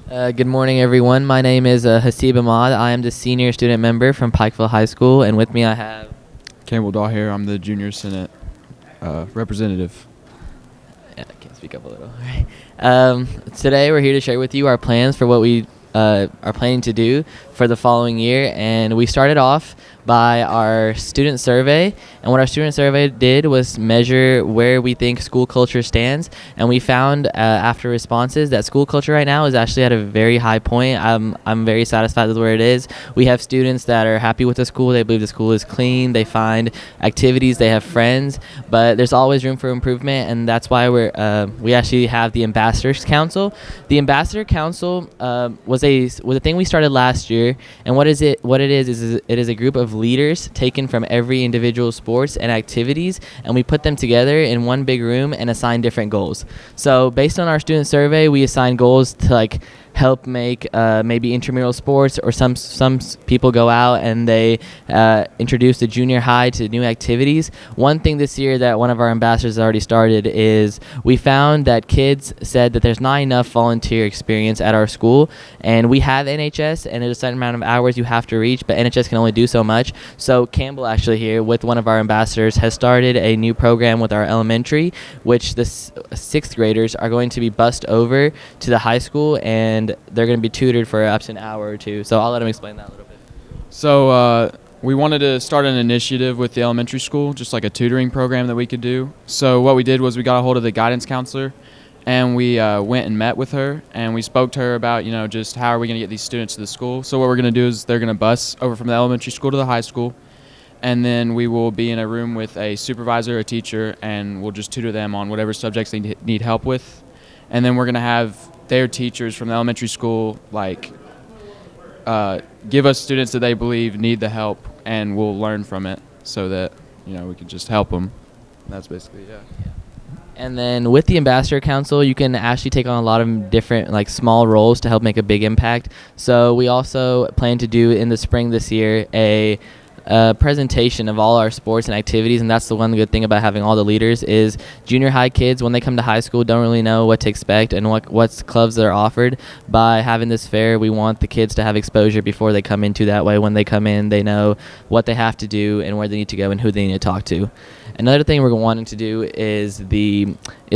Good morning, everyone. My name is Haseeb Ahmad. I am the senior student member from Pikeville High School, and with me I have. Campbell Dawahare. I'm the junior senate representative. Yeah, I can speak up a little. Today we're here to share with you our plans for what we are planning to do for the following year, and we started off by our student survey. And what our student survey did was measure where we think school culture stands, and we found after responses that school culture right now is actually at a very high point. I'm very satisfied with where it is. We have students that are happy with the school. They believe the school is clean. They find activities. They have friends, but there's always room for improvement, and that's why we actually have the Ambassadors Council. The Ambassador Council was a thing we started last year, and what it is a group of leaders taken from every individual sports and activities, and we put them together in one big room and assign different goals. So based on our student survey, we assign goals to help make maybe intramural sports, or some people go out and they introduce the junior high to new activities. One thing this year that one of our ambassadors already started is we found that kids said that there's not enough volunteer experience at our school, and we have NHS and there's a certain amount of hours you have to reach, but NHS can only do so much. So Campbell actually here with one of our ambassadors has started a new program with our elementary, which the sixth graders are going to be bussed over to the high school, and they're going to be tutored for up to an hour or two. So I'll let him explain that a little bit. So we wanted to start an initiative with the elementary school, just like a tutoring program that we could do. So what we did was we got a hold of the guidance counselor, and we went and met with her, and we spoke to her about, just how are we going to get these students to the school. So what we're going to do is they're going to bus over from the elementary school to the high school, and then we will be in a room with a supervisor, a teacher, and we'll just tutor them on whatever subjects they need help with. And then we're going to have their teachers from the elementary school give us students that they believe need the help, and we'll learn from it so that we can just help them. That's basically And then with the Ambassador Council, you can actually take on a lot of different small roles to help make a big impact. So we also plan to do in the spring this year a presentation of all our sports and activities, and that's the one good thing about having all the leaders is junior high kids, when they come to high school, don't really know what to expect and what clubs they're offered. By having this fair, we want the kids to have exposure before they come into, that way when they come in they know what they have to do and where they need to go and who they need to talk to. Another thing we're wanting to do is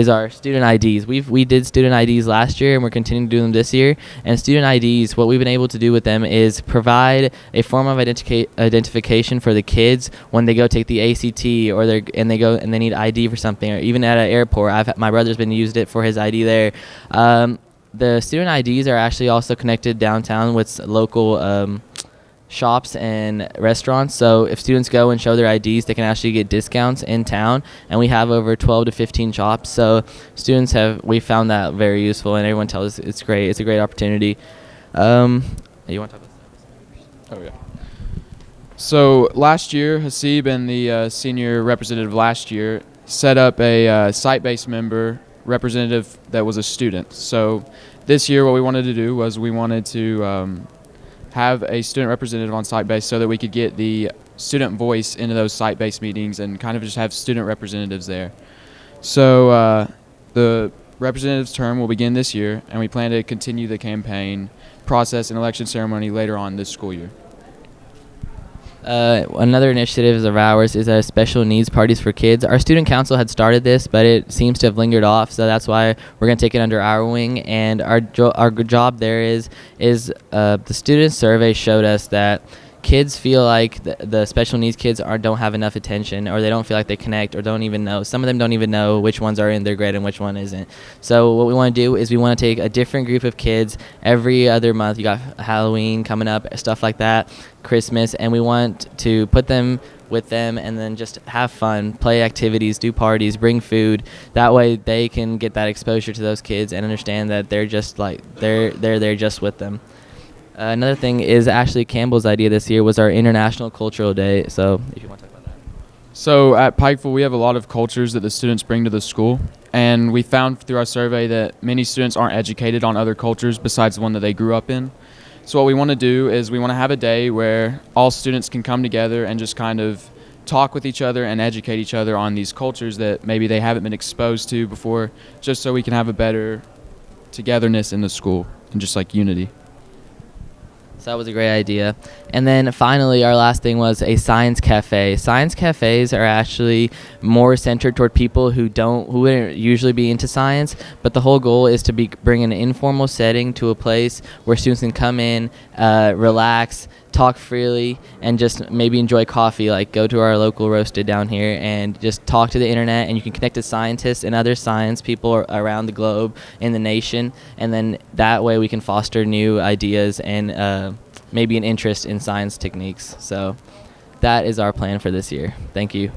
our student IDs. We did student IDs last year, and we're continuing to do them this year. And student IDs, what we've been able to do with them is provide a form of identification for the kids when they go take the ACT, or they need ID for something, or even at an airport. My brother's been used it for his ID there. The student IDs are actually also connected downtown with local shops and restaurants, so if students go and show their IDs, they can actually get discounts in town, and we have over 12 to 15 shops. So we found that very useful, and everyone tells us it's great. It's a great opportunity. You want to talk about that? Oh yeah. So last year, Haseeb and the senior representative last year set up a site-based member representative that was a student. So this year what we wanted to do was we wanted to have a student representative on site-based so that we could get the student voice into those site-based meetings and kind of just have student representatives there. So the representative's term will begin this year, and we plan to continue the campaign process and election ceremony later on this school year. Another initiative of ours is special needs parties for kids. Our student council had started this, but it seems to have lingered off, so that's why we're going to take it under our wing. And our job there is the student survey showed us that kids feel like the special needs kids don't have enough attention, or they don't feel like they connect, or don't even know. Some of them don't even know which ones are in their grade and which one isn't. So what we want to do is we want to take a different group of kids every other month. You got Halloween coming up, stuff like that, Christmas, and we want to put them with them and then just have fun, play activities, do parties, bring food. That way they can get that exposure to those kids and understand that they're just they're there just with them. Another thing is actually Campbell's idea this year was our International Cultural Day. So if you want to talk about that. So at Pikeville, we have a lot of cultures that the students bring to the school, and we found through our survey that many students aren't educated on other cultures besides the one that they grew up in. So what we want to do is we want to have a day where all students can come together and just kind of talk with each other and educate each other on these cultures that maybe they haven't been exposed to before, just so we can have a better togetherness in the school. and just like unity. So that was a great idea. And then finally, our last thing was a science cafe. Science cafes are actually more centered toward people who wouldn't usually be into science, but the whole goal is to bring an informal setting to a place where students can come in, relax, talk freely, and just maybe enjoy coffee. Like, go to our local roasted down here and just talk to the internet, and you can connect to scientists and other science people around the globe in the nation, and then that way we can foster new ideas and maybe an interest in science techniques. So that is our plan for this year. Thank you.